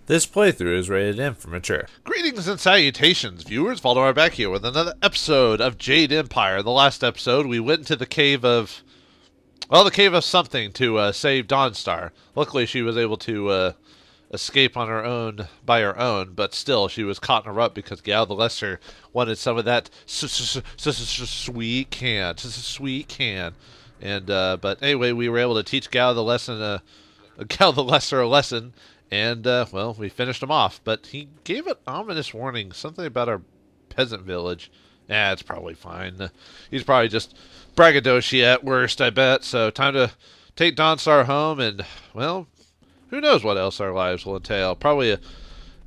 This playthrough is rated M for mature. Greetings and salutations, viewers. Vauldemare back here with another episode of Jade Empire. The last episode, we went into the cave of... well, the cave of something to save Dawnstar. Luckily, she was able to escape on her own, by her own, but still, she was caught in a rut because Gal the Lesser wanted some of that sweet can. Sweet can. And, but anyway, we were able to teach Gal the Lesser a lesson. And, well, we finished him off. But he gave an ominous warning. Something about our peasant village. It's probably fine. He's probably just braggadocio at worst, I bet. So, time to take Dawnstar home and, well, who knows what else our lives will entail. Probably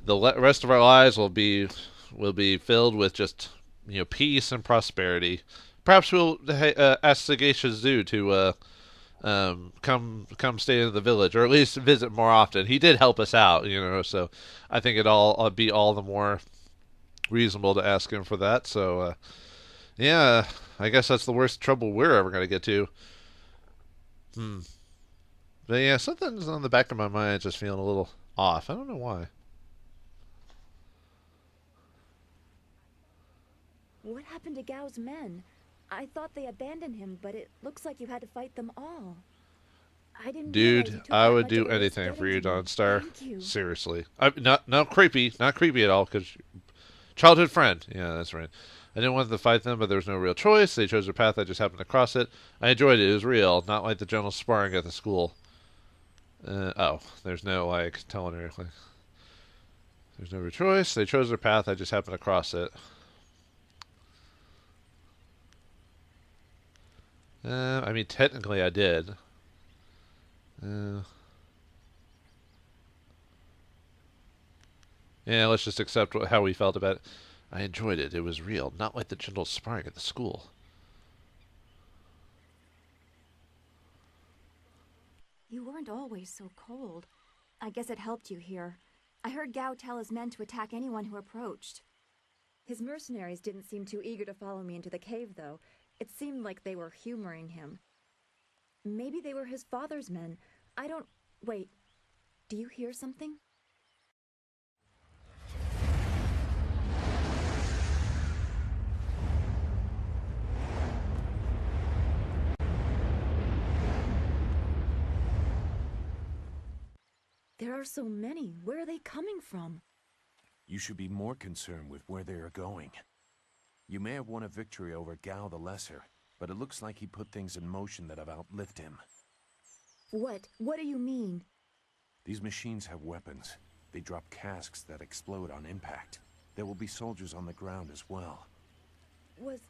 rest of our lives will be filled with just, peace and prosperity. Perhaps we'll ask Sagacious Zoo to, come stay in the village, or at least visit more often. He did help us out, so I think it'll be all the more reasonable to ask him for that. So, yeah, I guess that's the worst trouble we're ever going to get to. But yeah, something's on the back of my mind just feeling a little off. I don't know why. What happened to Gao's men? I thought they abandoned him, but it looks like you had to fight them all. I didn't realize you Dude, took I that would much do of a risk anything for getting you, to me. Dawnstar. Thank you. Seriously. Not creepy. Not creepy at all, because childhood friend. Yeah, that's right. I didn't want to fight them, but there was no real choice. They chose their path. I just happened to cross it. I enjoyed it. It was real, not like the gentle sparring at the school. There's no, telling her, there's no real choice. They chose their path. I just happened to cross it. I mean, technically I did. Yeah, let's just accept how we felt about it. I enjoyed it. It was real, not like the gentle sparring at the school. You weren't always so cold. I guess it helped you here. I heard Gao tell his men to attack anyone who approached. His mercenaries didn't seem too eager to follow me into the cave, though. It seemed like they were humoring him. Maybe they were his father's men. I don't... Wait. Do you hear something? There are so many. Where are they coming from? You should be more concerned with where they are going. You may have won a victory over Gao the Lesser, but it looks like he put things in motion that have outlived him. What? What do you mean? These machines have weapons. They drop casks that explode on impact. There will be soldiers on the ground as well. Was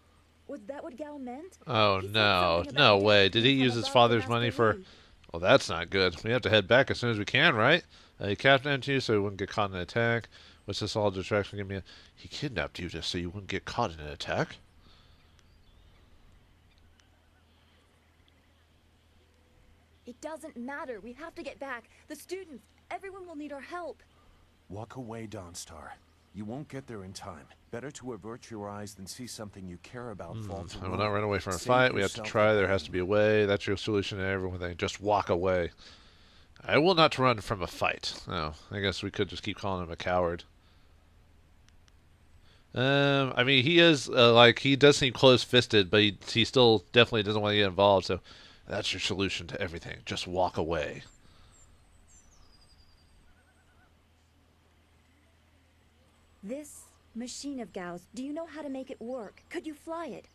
that what Gao meant? Oh, He said no. something No about way. death Did being he from use his above father's the money master for... Yi. Well, that's not good. We have to head back as soon as we can, right? He kidnapped you so he wouldn't get caught in an attack. What's this all distraction? Give me a... He kidnapped you just so you wouldn't get caught in an attack? It doesn't matter. We have to get back. The students, everyone will need our help. Walk away, Dawnstar. You won't get there in time. Better to avert your eyes than see something you care about fall to I will ruin. not run away from a Save fight. We have to yourself try. the There has to pain. be a way. That's your solution to everything. Just walk away. I will not run from a fight. Oh, I guess we could just keep calling him a coward. I mean, he is, he does seem close-fisted, but he still definitely doesn't want to get involved, so that's your solution to everything. Just walk away. This machine of Gao's, do you know how to make it work? Could you fly it?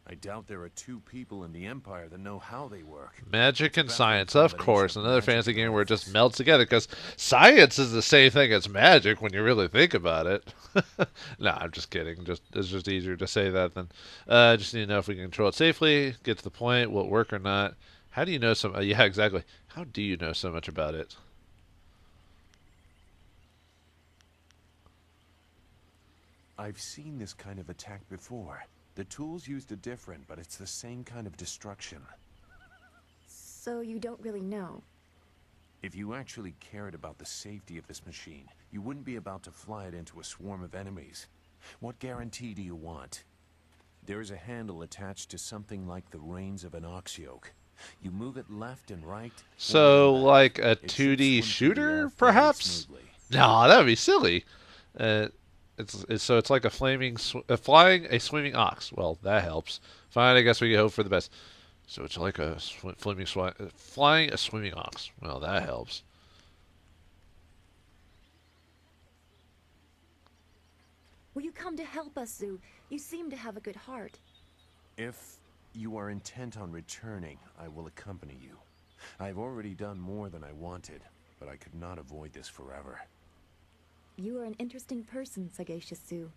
I doubt there are two people in the Empire that know how they work. Magic and Baffling science, of combination course. of Another magic fancy and game where it just artifice. melts together, because science is the same thing as magic when you really think about it. No, I'm just kidding. It's just easier to say that than... just need to know if we can control it safely, get to the point, will it work or not. How do you know so... yeah, exactly. How do you know so much about it? I've seen this kind of attack before. The tools used are different, but it's the same kind of destruction. So you don't really know. If you actually cared about the safety of this machine, you wouldn't be about to fly it into a swarm of enemies. What guarantee do you want? There is a handle attached to something like the reins of an ox yoke. You move it left and right. So, or left. like a It should 2D swim through the air shooter, fairly perhaps? smoothly. No, that would be silly. It's like a flying a swimming ox. Well, that helps. Fine, I guess we can hope for the best. So it's like a flying a swimming ox. Well, that helps. Will you come to help us, Zoo? You seem to have a good heart. If you are intent on returning, I will accompany you. I've already done more than I wanted, but I could not avoid this forever. You are an interesting person, Sagacious Zoo.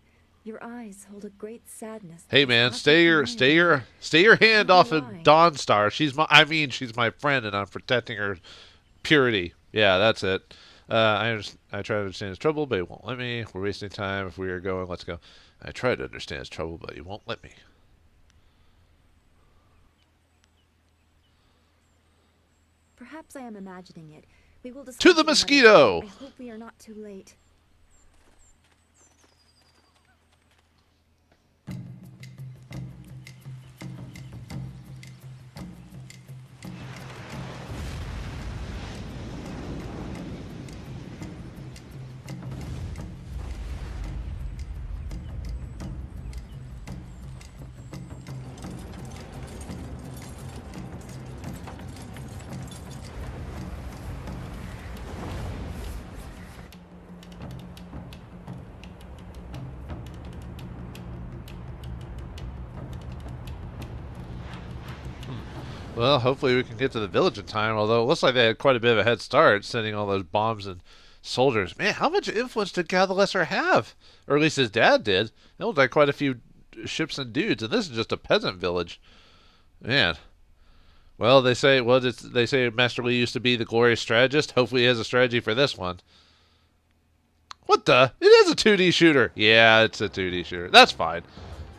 Your eyes hold a great sadness. Hey man, stay your hand off of Dawnstar. She's my friend, and I'm protecting her purity. Yeah, that's it. I try to understand his trouble, but he won't let me. We're wasting time. If we are going, let's go. I try to understand his trouble, but he won't let me. Perhaps I am imagining it. We will discuss To the it another mosquito! time. I hope we are not too late. Well, hopefully we can get to the village in time, although it looks like they had quite a bit of a head start sending all those bombs and soldiers. Man, how much influence did Gal the Lesser have? Or at least his dad did. It looked like quite a few ships and dudes, and this is just a peasant village. Man. Well, they say Master Lee used to be the glorious strategist. Hopefully he has a strategy for this one. What the? It is a 2D shooter. Yeah, it's a 2D shooter. That's fine.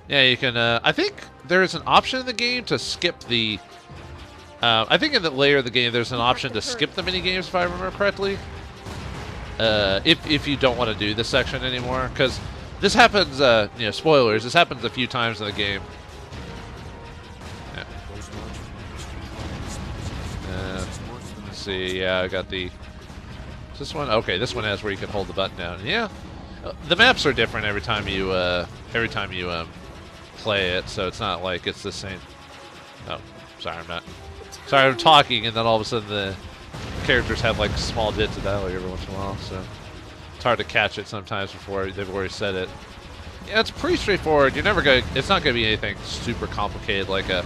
Yeah, you can, I think there's an option in the game to skip the... I think in the layer of the game there's an option to skip the minigames, if I remember correctly. If you don't want to do this section anymore. Because this happens, spoilers, this happens a few times in the game. Yeah. Let's see, yeah, I got the... Is this one? Okay, this one has where you can hold the button down. Yeah. The maps are different every time you play it, so it's not like it's the same. Oh, sorry, I'm talking, and then all of a sudden the characters have like small bits of dialogue every once in a while, so it's hard to catch it sometimes before they've already said it. Yeah, it's pretty straightforward. It's not gonna be anything super complicated like a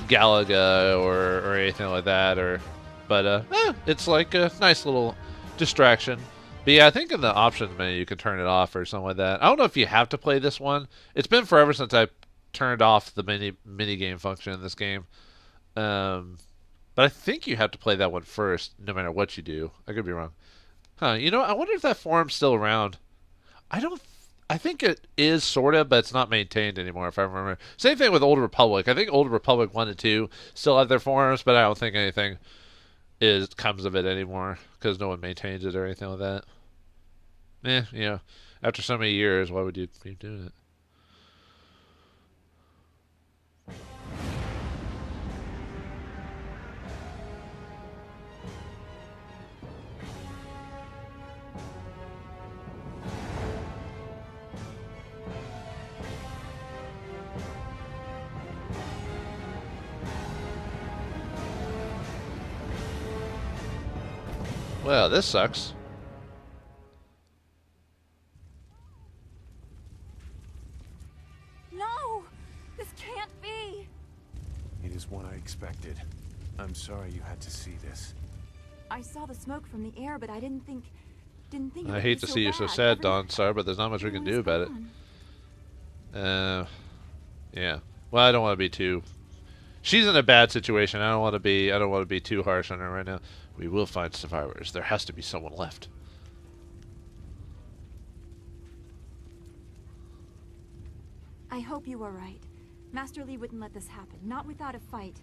Galaga or anything like that, but it's like a nice little distraction. But yeah, I think in the options menu you can turn it off or something like that. I don't know if you have to play this one. It's been forever since I turned off the mini game function in this game. But I think you have to play that one first, no matter what you do. I could be wrong. Huh, I wonder if that forum's still around. I think it is, sort of, but it's not maintained anymore, if I remember. Same thing with Old Republic. I think Old Republic 1 and 2 still have their forums, but I don't think anything comes of it anymore, because no one maintains it or anything like that. After so many years, why would you keep doing it? Well, this sucks. No! This can't be! It is what I expected. I'm sorry you had to see this. I saw the smoke from the air, but I didn't think I hate to see you so sad, Dawn. Sorry, but there's not much we can do about it. Yeah. Well, I don't want to be too... She's in a bad situation. I don't want to be too harsh on her right now. We will find survivors. There has to be someone left. I hope you are right. Master Lee wouldn't let this happen, not without a fight.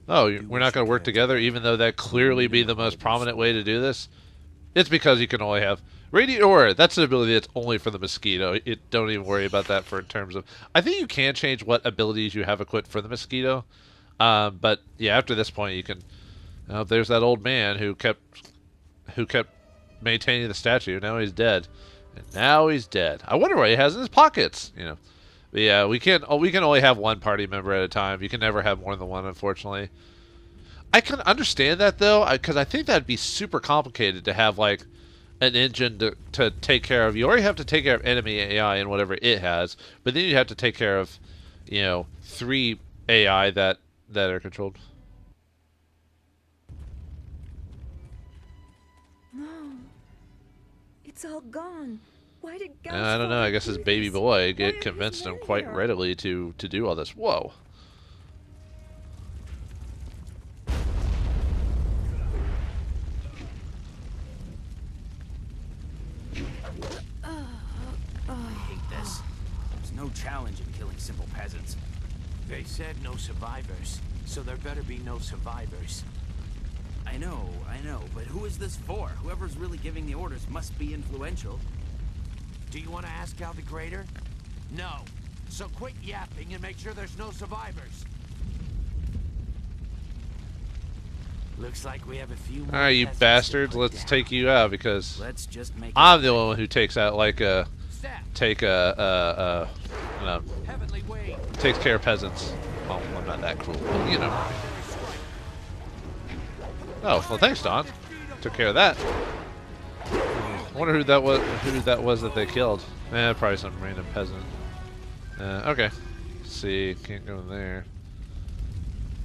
Oh, we're not going to work together, even though that clearly be the most prominent way to do this? It's because you can only have... Radiant Aura, that's an ability that's only for the mosquito. Don't even worry about that in terms of... I think you can change what abilities you have equipped for the mosquito. But, yeah, after this point, you can... there's that old man who kept maintaining the statue. Now he's dead. And now he's dead. I wonder what he has in his pockets, you know. But yeah, we can only have one party member at a time. You can never have more than one, unfortunately. I can understand that, though, because I think that'd be super complicated to have, like, an engine to take care of. You already have to take care of enemy AI and whatever it has, but then you have to take care of, you know, 3 AI that are controlled. No. It's all gone. Why did Gauss I don't know. I guess his do baby this? boy Why are convinced these him men quite here? readily to do all this. Whoa. I hate this. There's no challenge in killing simple peasants. They said no survivors, so there better be no survivors. I know, but who is this for? Whoever's really giving the orders must be influential. Do you want to ask Gal the Greater? No. So quit yapping and make sure there's no survivors. Looks like we have a few more. Alright, you peasants to bastards, put let's down. take you out because Let's just make I'm the only one who takes out, like, Step. Heavenly way. takes care of peasants. Well, I'm not that cruel, but you know. Oh, well, thanks, Don. Took care of that. I wonder who that was that they killed. Probably some random peasant. Okay. Let's see, can't go in there.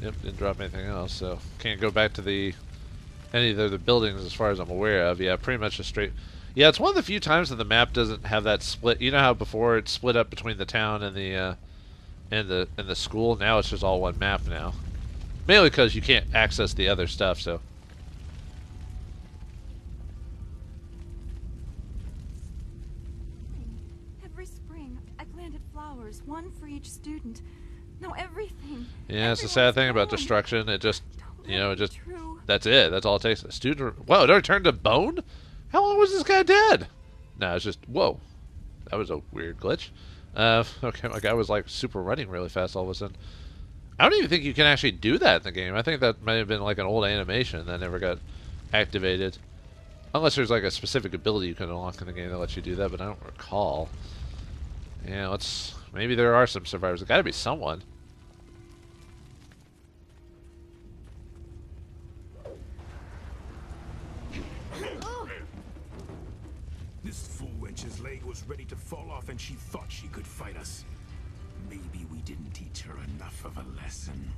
Yep, didn't drop anything else, so can't go back to any of the buildings as far as I'm aware of. Yeah, pretty much a straight. Yeah, it's one of the few times that the map doesn't have that split. You know how before it split up between the town and the school. Now it's just all one map now. Mainly because you can't access the other stuff. So. Every spring, I planted flowers, one for each student. Now everything. Yeah, it's the sad thing about gone. destruction. It just, Don't you let know, it it be just. true. That's it. That's all it takes. A student. Whoa! It already turned to bone. How long was this guy dead? No, it's just whoa. That was a weird glitch. Okay, my guy was like super running really fast all of a sudden. I don't even think you can actually do that in the game. I think that might have been like an old animation that never got activated. Unless there's like a specific ability you can unlock in the game that lets you do that, but I don't recall. Yeah, maybe there are some survivors. There's got to be someone. This fool wench's leg was ready to fall off and she thought she could fight us. Maybe we didn't teach her enough of a lesson.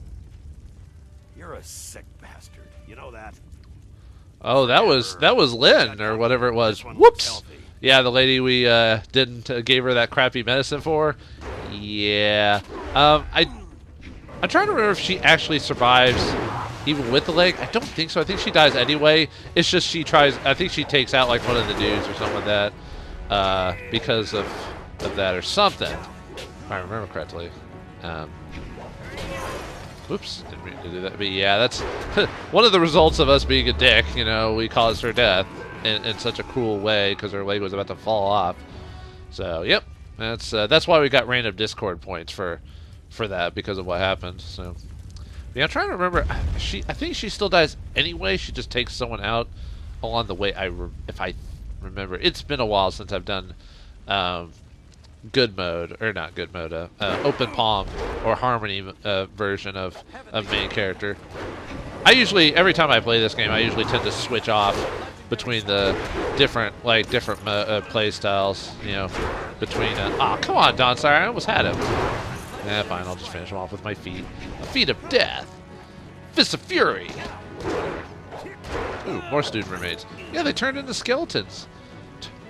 You're a sick bastard. You know that? Oh, that was Lynn or whatever it was. Whoops. Yeah, the lady we didn't gave her that crappy medicine for. Yeah. I'm trying to remember if she actually survives even with the leg. I don't think so. I think she dies anyway. It's just she tries. I think she takes out like one of the dudes or something like that because of that or something. If I remember correctly. Oops, didn't mean to do that. But yeah, that's one of the results of us being a dick. You know, we caused her death in such a cruel way because her leg was about to fall off. So, yep, that's why we got random Discord points for that because of what happened. So, yeah, I'm trying to remember. I think she still dies anyway. She just takes someone out along the way. If I remember, it's been a while since I've done. Good mode, or not good mode, open palm or harmony version of main character. I usually, every time I play this game, I usually tend to switch off between the different play styles, you know, between, come on, Donstar, I almost had him. Yeah, fine, I'll just finish him off with my feet. A feet of death. Fist of fury. Ooh, more student remains. Yeah, they turned into skeletons.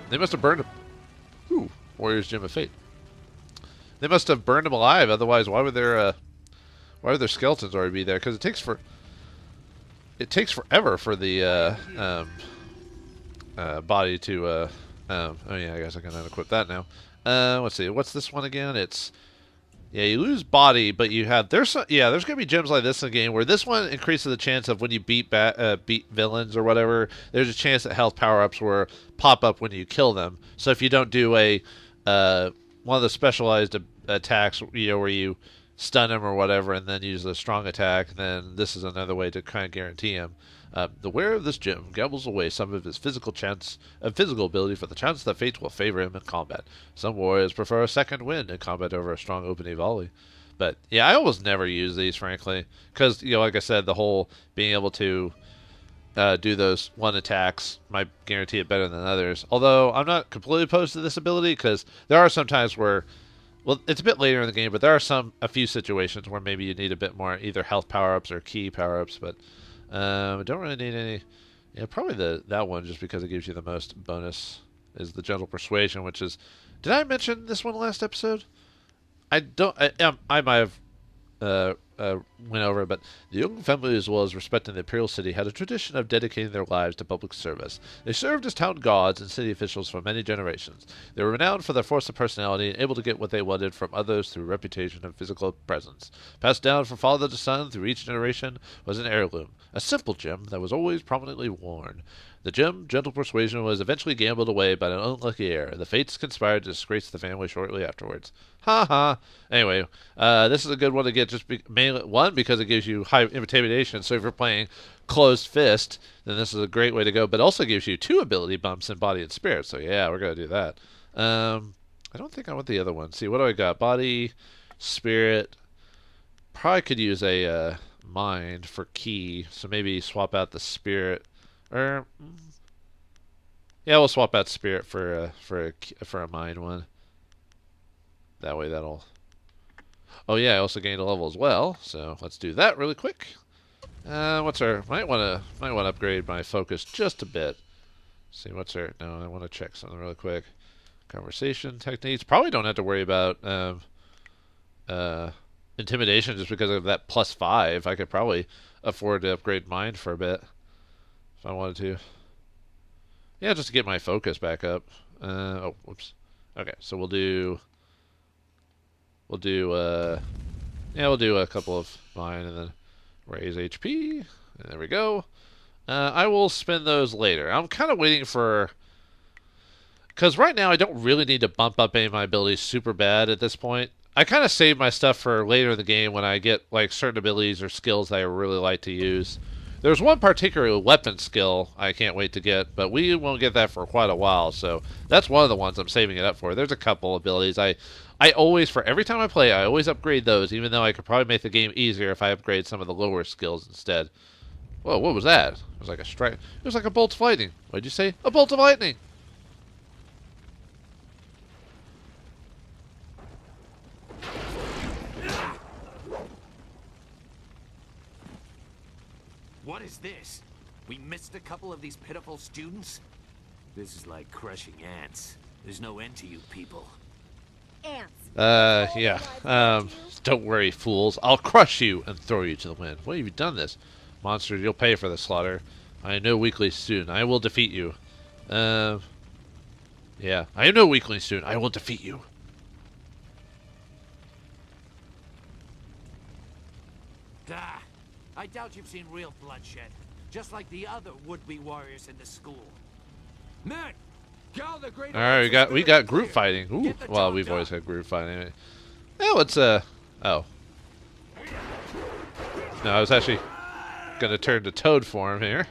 They must have burned them. Ooh. Warrior's Gem of Fate. They must have burned them alive. Otherwise, why would their skeletons already be there? Because it takes forever for the body to. Oh yeah, I guess I can unequip that now. Let's see. What's this one again? It's you lose body, but you have there's gonna be gems like this in the game where this one increases the chance of when you beat villains or whatever. There's a chance that health power ups will pop up when you kill them. So if you don't do one of the specialized attacks, you know, where you stun them or whatever, and then use the strong attack, then this is another way to kind of guarantee them. The wearer of this gem gambles away some of his physical ability for the chance that fate will favor him in combat. Some warriors prefer a second wind in combat over a strong opening volley. But yeah, I almost never use these, frankly, because like I said, the whole being able to do those one attacks might guarantee it better than others. Although I'm not completely opposed to this ability, because there are some times where, well, it's a bit later in the game, but there are a few situations where maybe you need a bit more either health power-ups or key power-ups. But I don't really need any. Yeah, probably that one, just because it gives you the most bonus, is the gentle persuasion, which is. Did I mention this one last episode? I might have went over it, but the young family, as well as respecting the imperial city, had a tradition of dedicating their lives to public service. They served as town guards and city officials for many generations. They were renowned for their force of personality and able to get what they wanted from others through reputation and physical presence. Passed down from father to son through each generation was an heirloom, a simple gem that was always prominently worn. The gem, Gentle Persuasion, was eventually gambled away by an unlucky heir. The fates conspired to disgrace the family shortly afterwards. Ha ha. Anyway, this is a good one to get, just mainly one, because it gives you high intimidation. So if you're playing Closed Fist, then this is a great way to go. But also gives you 2 ability bumps in Body and Spirit. So yeah, we're gonna do that. I don't think I want the other one. See, what do I got? Body, Spirit. Probably could use a Mind for key. So maybe swap out the Spirit. Or yeah, we'll swap out Spirit for a Mind one. That way that'll. Oh yeah, I also gained a level as well, so let's do that really quick. What's our? Might want to upgrade my focus just a bit. See what's our? No, I want to check something really quick. Conversation techniques. Probably don't have to worry about intimidation just because of that +5. I could probably afford to upgrade Mind for a bit if I wanted to. Yeah, just to get my focus back up. Oh, whoops. Okay, so we'll do a couple of Mind and then raise HP. And there we go. I will spend those later. I'm kind of waiting for, because right now I don't really need to bump up any of my abilities super bad at this point. I kind of save my stuff for later in the game when I get like certain abilities or skills that I really like to use. There's one particular weapon skill I can't wait to get, but we won't get that for quite a while, so that's one of the ones I'm saving it up for. There's a couple abilities. I always, for every time I play, I always upgrade those, even though I could probably make the game easier if I upgrade some of the lower skills instead. Whoa, what was that? It was like a strike. It was like a bolt of lightning. What did you say? A bolt of lightning! What is this? We missed a couple of these pitiful students? This is like crushing ants. There's no end to you people. Ants. Yeah. Don't worry, fools. I'll crush you and throw you to the wind. Why have you done this? Monsters, you'll pay for the slaughter. I am no weakling student. I will defeat you. Yeah. I am no weakling student. I will defeat you. Ah, I doubt you've seen real bloodshed. Just like the other would-be warriors in the school. Men! Alright, we got group fighting. Ooh, well, we've always had group fighting. Oh, it's oh. No, I was actually gonna turn to Toad form here.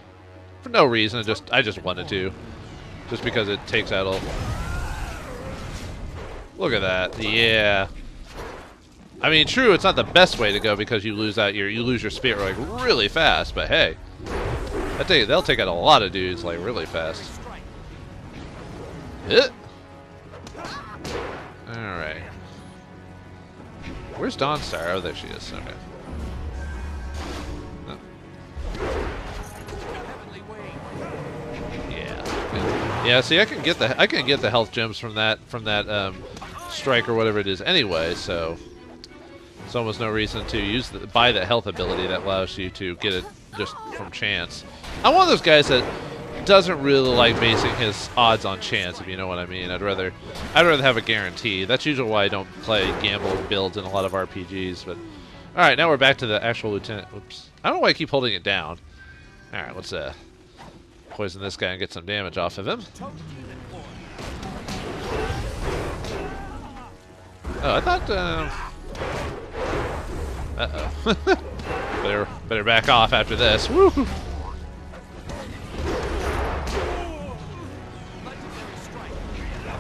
For no reason, I just wanted to. Just because it takes out all. Look at that. Yeah. I mean, true, it's not the best way to go because you lose your spirit like really fast, but hey. They'll take out a lot of dudes like really fast. Alright. Where's Dawnstar? Oh, there she is. Okay. Oh. Yeah. Yeah, see, I can get the health gems from that strike or whatever it is anyway, so there's almost no reason to buy the health ability that allows you to get it just from chance. I'm one of those guys that doesn't really like basing his odds on chance, if you know what I mean. I'd rather have a guarantee. That's usually why I don't play gamble builds in a lot of RPGs. But all right, now we're back to the actual lieutenant. Oops, I don't know why I keep holding it down. All right, let's poison this guy and get some damage off of him. Oh, I thought. Uh oh. better back off after this. Woo!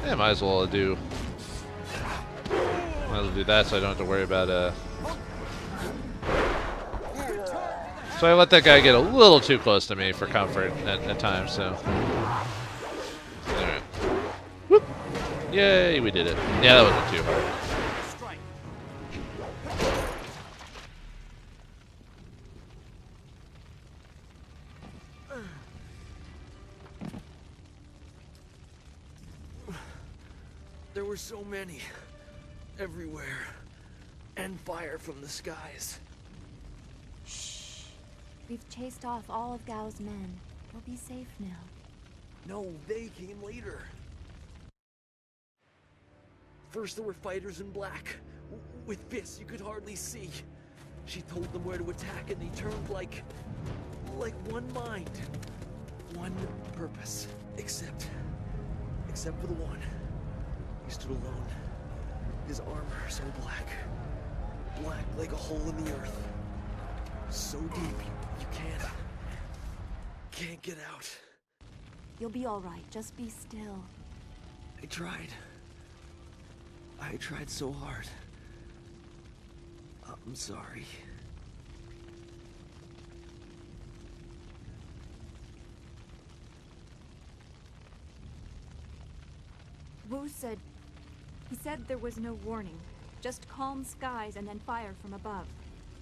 Yeah, might as well do that so I don't have to worry about So I let that guy get a little too close to me for comfort at times, so. Alright. Whoop! Yay, we did it. Yeah, that wasn't too hard. There were so many. Everywhere. And fire from the skies. We've chased off all of Gao's men. We'll be safe now. No, they came later. First there were fighters in black. With fists you could hardly see. She told them where to attack and they turned like one mind. One purpose. Except for the one. He stood alone. His armor so black. Black like a hole in the earth. So deep, you can't get out. You'll be all right. Just be still. I tried so hard. I'm sorry. Wu said... He said there was no warning. Just calm skies and then fire from above.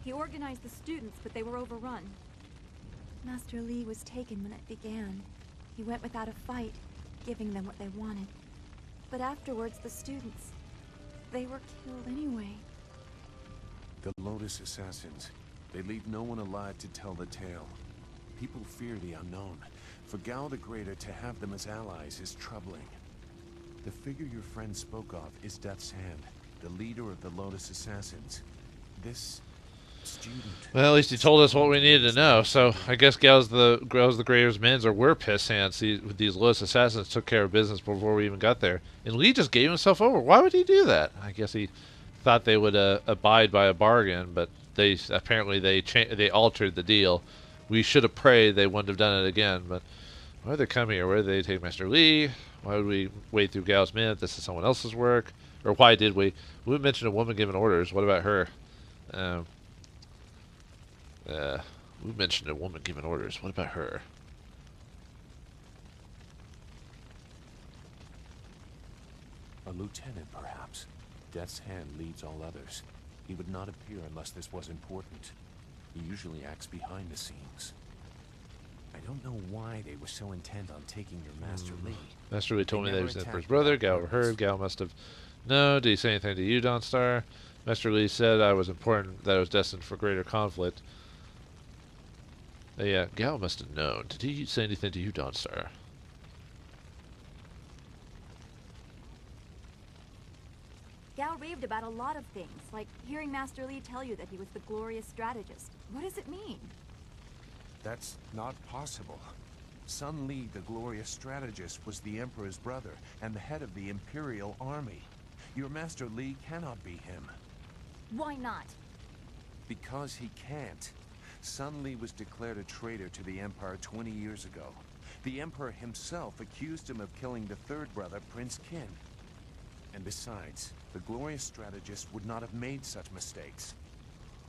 He organized the students, but they were overrun. Master Li was taken when it began. He went without a fight, giving them what they wanted. But afterwards, the students... they were killed anyway. The Lotus Assassins. They leave no one alive to tell the tale. People fear the unknown. For Gao the Greater to have them as allies is troubling. The figure your friend spoke of is Death's Hand, the leader of the Lotus Assassins. This student... Well, at least he told us what we needed to know, so I guess Gao's the Greater's men were piss hands. These Lotus Assassins took care of business before we even got there. And Li just gave himself over. Why would he do that? I guess he thought they would abide by a bargain, but they altered the deal. We should have prayed they wouldn't have done it again, but why did they come here? Where did they take Master Li? Why would we wade through Gao's men if this is someone else's work? Or why did we? We mentioned a woman giving orders. What about her? We mentioned a woman giving orders. What about her? A lieutenant, perhaps. Death's Hand leads all others. He would not appear unless this was important. He usually acts behind the scenes. I don't know why they were so intent on taking your Master Li. Master Li told me that he was the attacked Emperor's brother. Gao overheard. Gao must have... No, did he say anything to you, Dawnstar? Master Li said I was important, that I was destined for greater conflict. Yeah, Gao must have known. Did he say anything to you, Dawnstar? Gao raved about a lot of things, like hearing Master Li tell you that he was the glorious strategist. What does it mean? That's not possible. Sun Li, the glorious strategist, was the Emperor's brother and the head of the Imperial Army. Your Master Li cannot be him. Why not? Because he can't. Sun Li was declared a traitor to the Empire 20 years ago. The Emperor himself accused him of killing the third brother, Prince Qin. And besides, the glorious strategist would not have made such mistakes.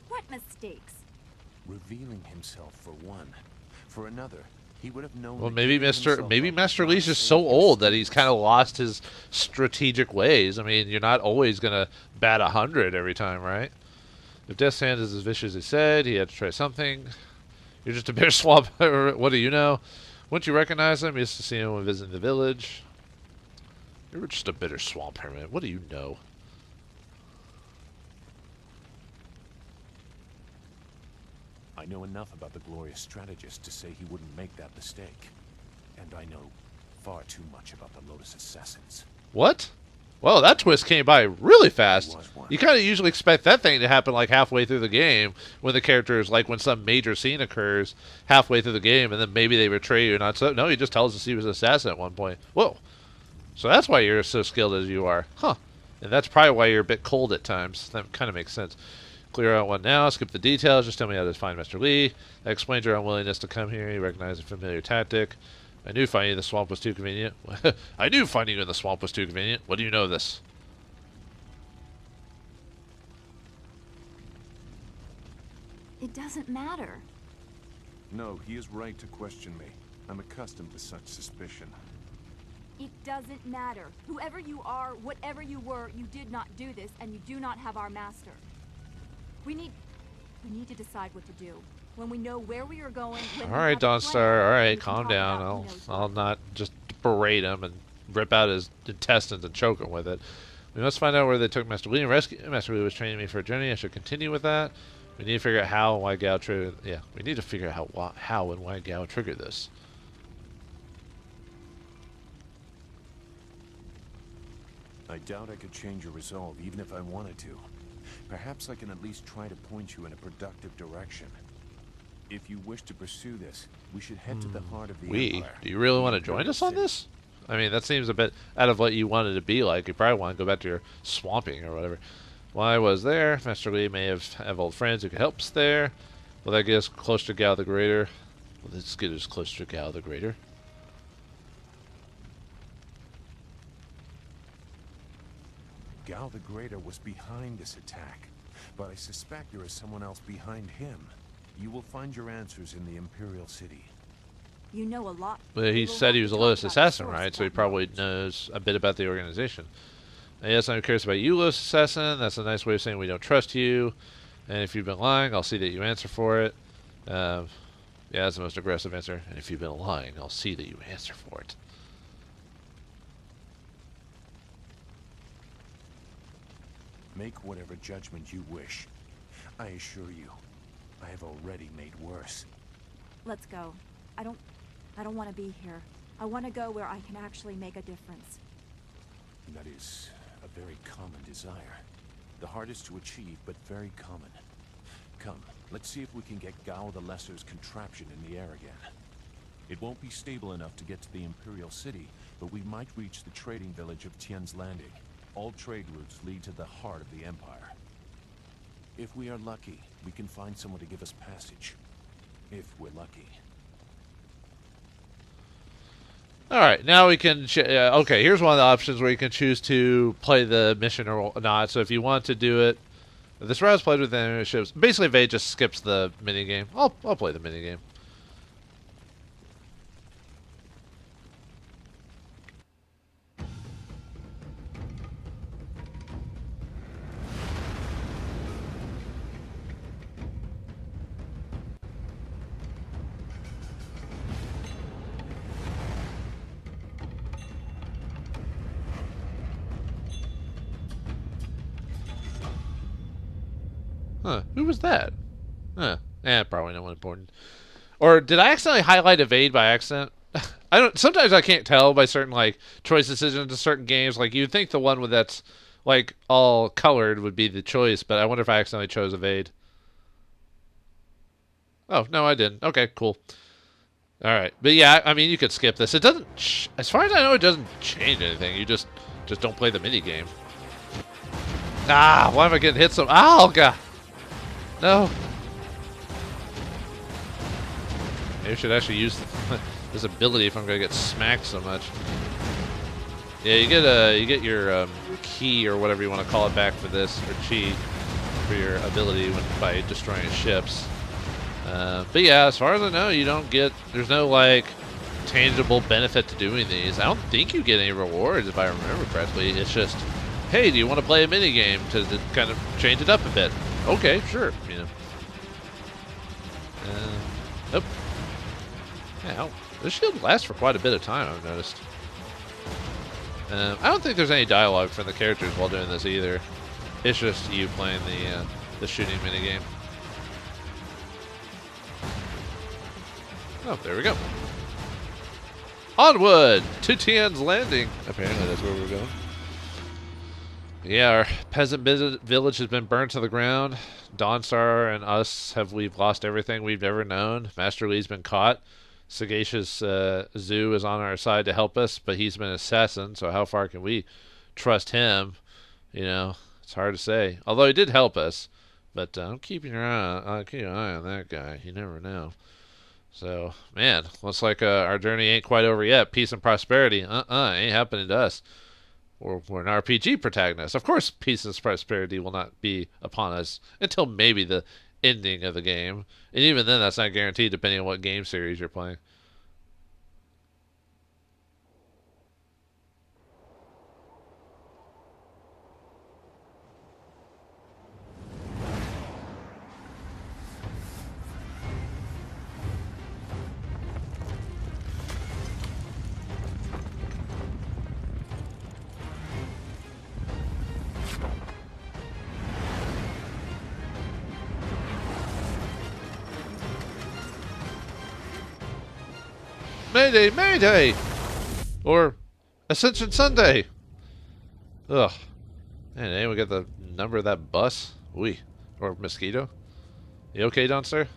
What mistakes? Revealing himself for one. For another, he would have known. Well, maybe Master Li's just so old that he's kind of lost his strategic ways. I mean, you're not always gonna bat 100 every time, right? If Death's Hand is as vicious as he said, he had to try something. You're just a bitter swamp. What do you know? Wouldn't you recognize him? You used to see him when visiting the village. You're just a bitter swamp hermit. What do you know? I know enough about the glorious strategist to say he wouldn't make that mistake. And I know far too much about the Lotus Assassins. What? Well, that twist came by really fast. You kind of usually expect that thing to happen like halfway through the game when the characters, like when some major scene occurs halfway through the game and then maybe they betray you. Not so. No, he just tells us he was an assassin at one point. Whoa. So that's why you're so skilled as you are. Huh. And that's probably why you're a bit cold at times. That kind of makes sense. Clear out one now. Skip the details. Just tell me how to find Master Li. That explains your unwillingness to come here. You recognize a familiar tactic. I knew finding you in the swamp was too convenient. I knew finding you in the swamp was too convenient. What do you know of this? It doesn't matter. No, he is right to question me. I'm accustomed to such suspicion. It doesn't matter. Whoever you are, whatever you were, you did not do this, and you do not have our master. We need to decide what to do. When we know where we are going, when All right, Dawnstar. All right, calm down. I'll not just berate him and rip out his intestines and choke him with it. We must find out where they took Master Lee and rescue. Master Lee was training me for a journey. I should continue with that. We need to figure out how and why Gao triggered. Yeah, we need to figure out how and why Gao triggered this. I doubt I could change your resolve, even if I wanted to. Perhaps I can at least try to point you in a productive direction. If you wish to pursue this, we should head to the heart of the Empire. Do you really want to join us on this? I mean, that seems a bit out of what you wanted to be like. You probably want to go back to your swamping or whatever. While I was there, Master Lee may have old friends who could help us there. Will that get us closer to Gao the Greater? Will this get us closer to Gao the Greater? Gao the Greater was behind this attack, but I suspect there is someone else behind him. You will find your answers in the Imperial City. You know a lot. Well, he said he was a Lotus Assassin, right? So he probably knows a bit about the organization. Yes, I'm curious about you, Lotus Assassin. That's a nice way of saying we don't trust you. And if you've been lying, I'll see that you answer for it. Yeah, that's the most aggressive answer. And if you've been lying, I'll see that you answer for it. Make whatever judgment you wish. I assure you, I have already made worse. Let's go. I don't want to be here. I want to go where I can actually make a difference. That is a very common desire. The hardest to achieve, but very common. Come, let's see if we can get Gao the Lesser's contraption in the air again. It won't be stable enough to get to the Imperial City, but we might reach the trading village of Tian's Landing. All trade routes lead to the heart of the Empire. If we are lucky, we can find someone to give us passage. If we're lucky. Alright, now we can... okay, here's one of the options where you can choose to play the mission or not. So if you want to do it... This route is played with enemy ships. Basically, Vade just skips the minigame. I'll play the minigame. Huh, who was that? Probably no one important. Or did I accidentally highlight evade by accident? I don't. Sometimes I can't tell by certain like choice decisions to certain games. Like you'd think the one with that's like all colored would be the choice, but I wonder if I accidentally chose evade. Oh no, I didn't. Okay, cool. All right, but yeah, I mean you could skip this. It doesn't, as far as I know, it doesn't change anything. You just don't play the mini game. Ah, why am I getting hit so? Oh god. No. Maybe I should actually use this ability if I'm gonna get smacked so much. Yeah, you get your key or whatever you want to call it back for this, or chi for your ability by destroying ships. But yeah, as far as I know, you don't get. There's no like tangible benefit to doing these. I don't think you get any rewards if I remember correctly. It's just, hey, do you want to play a mini game to kind of change it up a bit? Okay, sure. You know. Nope. Yeah, this shield lasts for quite a bit of time, I've noticed. I don't think there's any dialogue from the characters while doing this either. It's just you playing the shooting minigame. Oh, there we go. Onward to Tian's Landing. Apparently that's where we're going. Yeah, our peasant village has been burned to the ground. Dawnstar and us we've lost everything we've ever known. Master Lee's been caught. Sagacious Zoo is on our side to help us, but he's been an assassin, so how far can we trust him? You know, it's hard to say. Although he did help us, but keep an eye on that guy. You never know. So, man, looks like our journey ain't quite over yet. Peace and prosperity, ain't happening to us. We're an RPG protagonist. Of course, peace and prosperity will not be upon us until maybe the ending of the game. And even then, that's not guaranteed depending on what game series you're playing. Mayday, Mayday! Or Ascension Sunday! Ugh. Man, anyone get the number of that bus? Wee. Or mosquito? You okay downstairs?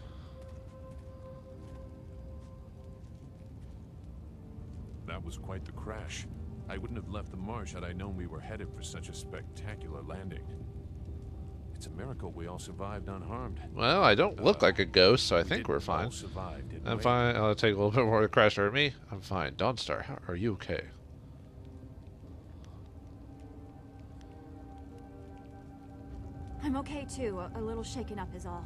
That was quite the crash. I wouldn't have left the marsh had I known we were headed for such a spectacular landing. It's a miracle we all survived unharmed. Well, I don't look like a ghost, so I think we're all fine. survive, didn't I'm we? fine. I'll take a little bit more to crash hurt me. I'm fine. Dawnstar, are you okay? I'm okay too. A little shaken up is all.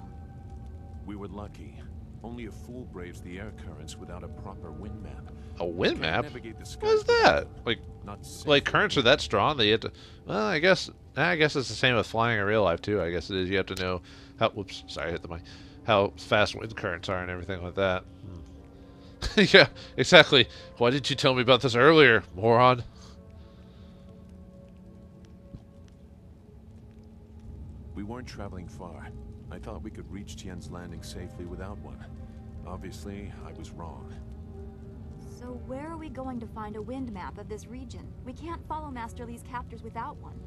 We were lucky. Only a fool braves the air currents without a proper wind map. A wind Can't map? navigate the skies What is that? Like, Not safe like for currents are me. that strong that you have to... Well, I guess it's the same with flying in real life, too. I guess it is. You have to know how... Whoops, sorry, I hit the mic. How fast wind currents are and everything like that. Yeah, exactly. Why didn't you tell me about this earlier, moron? We weren't traveling far. I thought we could reach Tien's Landing safely without one. Obviously, I was wrong. So where are we going to find a wind map of this region? We can't follow Master Lee's captors without one.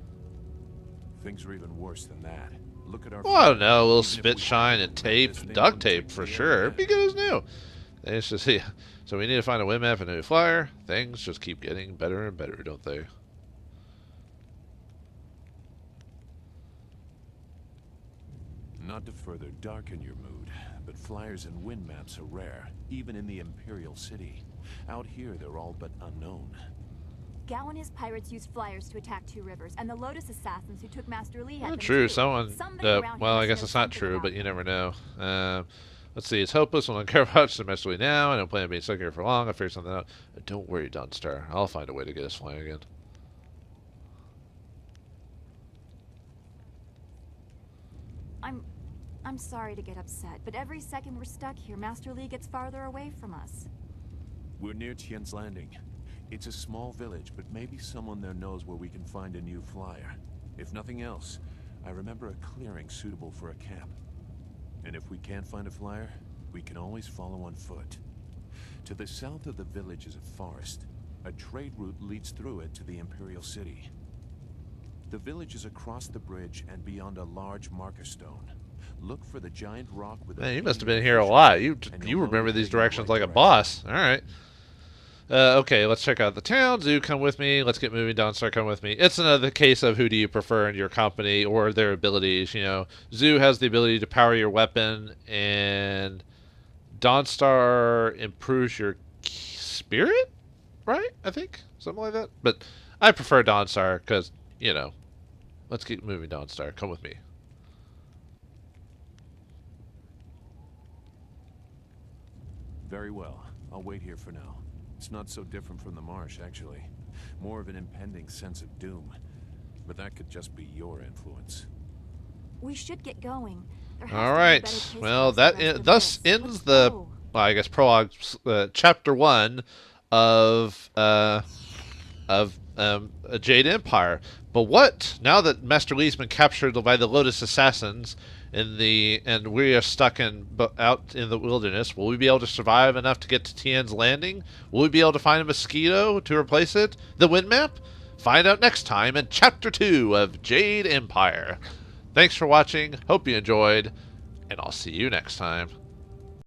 Things are even worse than that. Look at our... Well, I don't know. A little Even if spit we shine had and to tape, this thing duct wouldn't tape take for the sure. air It'd be good as new. It's just, yeah. So we need to find a wind map and a new flyer. Things just keep getting better and better, don't they? Not to further darken your mood, but flyers and wind maps are rare, even in the Imperial City. Out here, they're all but unknown. Gao and his pirates used flyers to attack Two Rivers, and the Lotus assassins who took Master Lee had them True. too. Someone. Somebody around Well, here I must guess know it's not something true, about but you them. never know. Let's see. It's hopeless. I don't care about the Master Lee now. I don't plan on being stuck here for long. I'll figure something out. Don't worry, Dawnstar. I'll find a way to get us flying again. I'm sorry to get upset, but every second we're stuck here, Master Lee gets farther away from us. We're near Tien's Landing. It's a small village, but maybe someone there knows where we can find a new flyer. If nothing else, I remember a clearing suitable for a camp. And if we can't find a flyer, we can always follow on foot. To the south of the village is a forest. A trade route leads through it to the Imperial City. The village is across the bridge and beyond a large marker stone. Look for the giant rock with Man, you must have been here a lot. You remember these directions like a boss. All right. Okay, let's check out the town. Zoo, come with me. Let's get moving. Dawnstar, come with me. It's another case of who do you prefer in your company or their abilities. You know, Zoo has the ability to power your weapon, and Dawnstar improves your spirit, right? I think something like that. But I prefer Dawnstar because, you know, let's keep moving. Dawnstar, come with me. Very well. I'll wait here for now. It's not so different from the marsh, actually. More of an impending sense of doom. But that could just be your influence. We should get going. There has All to be a right. better place Well, for us the rest of thus this. ends Let's the, go. well, I guess, prologue, chapter 1 of Jade Empire. But what now that Master Lee's been captured by the Lotus assassins and we are stuck out in the wilderness? Will we be able to survive enough to get to Tien's Landing? Will we be able to find a mosquito to replace it? The wind map? Find out next time in chapter 2 of Jade Empire. Thanks for watching. Hope you enjoyed, and I'll see you next time.